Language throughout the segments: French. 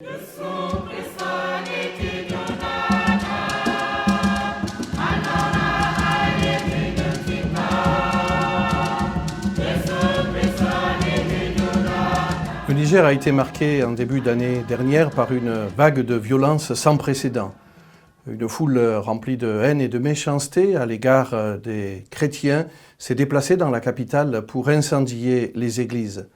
Le Niger a été marqué en début d'année dernière par une vague de violence sans précédent. Une foule remplie de haine et de méchanceté à l'égard des chrétiens s'est déplacée dans la capitale pour incendier les églises.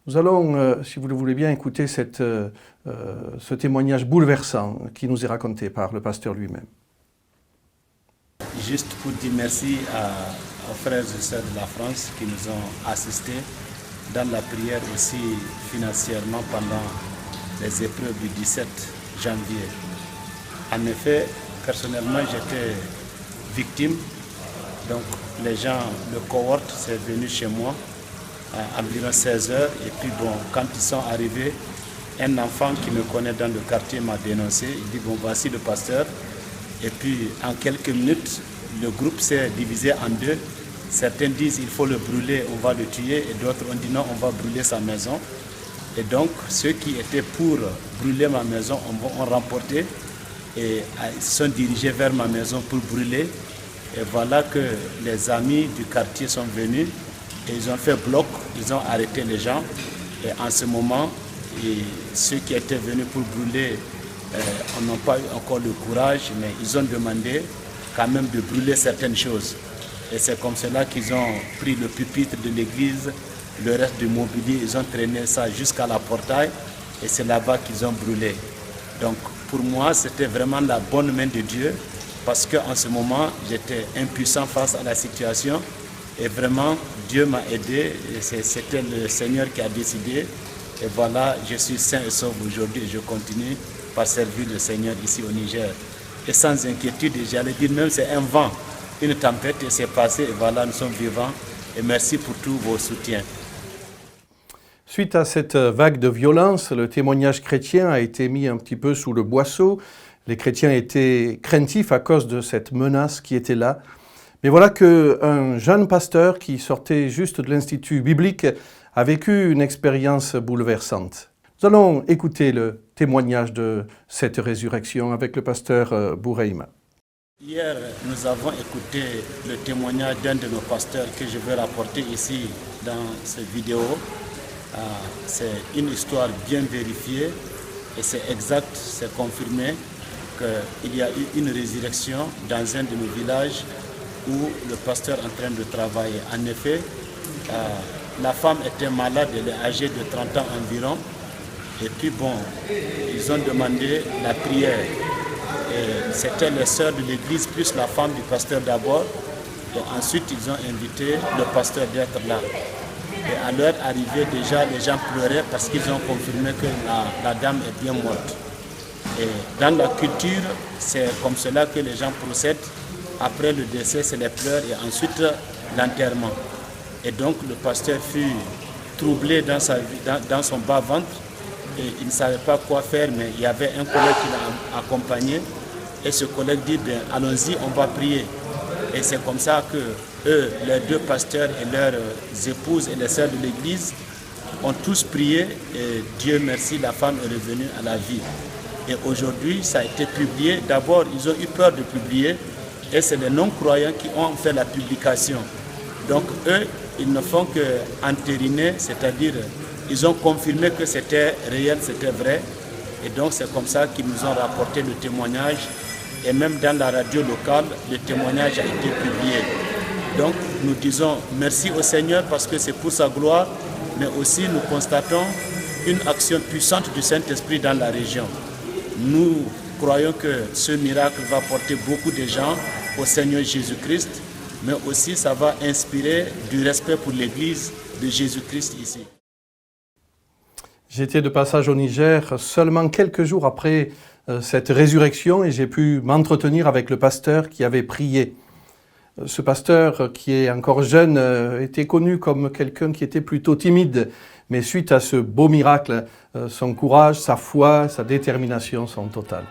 Nous allons, si vous le voulez bien, écouter ce témoignage bouleversant qui nous est raconté par le pasteur lui-même. Juste pour dire merci aux frères et sœurs de la France qui nous ont assistés dans la prière aussi financièrement pendant les épreuves du 17 janvier. En effet, personnellement, j'étais victime. Donc les gens, le cohorte, c'est venu chez moi à environ 16 heures. Et puis bon, quand ils sont arrivés, un enfant qui me connaît dans le quartier m'a dénoncé. Il dit, bon, voici le pasteur. Et puis en quelques minutes, le groupe s'est divisé en deux. Certains disent, il faut le brûler, on va le tuer. Et d'autres ont dit, non, on va brûler sa maison. Et donc, ceux qui étaient pour brûler ma maison ont remporté et se sont dirigés vers ma maison pour brûler. Et voilà que les amis du quartier sont venus et ils ont fait bloc, ils ont arrêté les gens. Et en ce moment, ceux qui étaient venus pour brûler n'ont pas eu encore le courage, mais ils ont demandé quand même de brûler certaines choses. Et c'est comme cela qu'ils ont pris le pupitre de l'église, le reste du mobilier, ils ont traîné ça jusqu'à la portail et c'est là-bas qu'ils ont brûlé. Donc pour moi, c'était vraiment la bonne main de Dieu parce qu'en ce moment, j'étais impuissant face à la situation et vraiment, Dieu m'a aidé et c'était le Seigneur qui a décidé. Et voilà, je suis sain et sauf aujourd'hui et je continue par servir le Seigneur ici au Niger. Et sans inquiétude, j'allais dire même c'est un vent, une tempête et c'est passé et voilà, nous sommes vivants et merci pour tous vos soutiens. Suite à cette vague de violence, le témoignage chrétien a été mis un petit peu sous le boisseau. Les chrétiens étaient craintifs à cause de cette menace qui était là. Mais voilà qu'un jeune pasteur qui sortait juste de l'Institut biblique a vécu une expérience bouleversante. Nous allons écouter le témoignage de cette résurrection avec le pasteur Bouraïma. Hier, nous avons écouté le témoignage d'un de nos pasteurs que je vais rapporter ici dans cette vidéo. C'est une histoire bien vérifiée et c'est exact, c'est confirmé qu'il y a eu une résurrection dans un de nos villages où le pasteur est en train de travailler. En effet, la femme était malade, elle est âgée de 30 ans environ. Et puis bon, ils ont demandé la prière. C'était les sœurs de l'église plus la femme du pasteur d'abord. Et ensuite, ils ont invité le pasteur d'être là. Et à leur arrivée, déjà, les gens pleuraient parce qu'ils ont confirmé que la dame est bien morte. Et dans la culture, c'est comme cela que les gens procèdent. Après le décès, c'est les pleurs et ensuite l'enterrement. Et donc, le pasteur fut troublé dans son bas-ventre et il ne savait pas quoi faire, mais il y avait un collègue qui l'a accompagné. Et ce collègue dit, bien, allons-y, on va prier. Et c'est comme ça que eux, les deux pasteurs et leurs épouses et les sœurs de l'église ont tous prié et Dieu merci, la femme est revenue à la vie. Et aujourd'hui, ça a été publié. D'abord, ils ont eu peur de publier et c'est les non-croyants qui ont fait la publication. Donc eux, ils ne font qu'entériner, c'est-à-dire ils ont confirmé que c'était réel, c'était vrai. Et donc c'est comme ça qu'ils nous ont rapporté le témoignage. Et même dans la radio locale, le témoignage a été publié. Donc nous disons merci au Seigneur parce que c'est pour sa gloire, mais aussi nous constatons une action puissante du Saint-Esprit dans la région. Nous croyons que ce miracle va porter beaucoup de gens au Seigneur Jésus-Christ, mais aussi ça va inspirer du respect pour l'Église de Jésus-Christ ici. J'étais de passage au Niger seulement quelques jours après cette résurrection et j'ai pu m'entretenir avec le pasteur qui avait prié. Ce pasteur qui est encore jeune était connu comme quelqu'un qui était plutôt timide, mais suite à ce beau miracle, son courage, sa foi, sa détermination sont totales.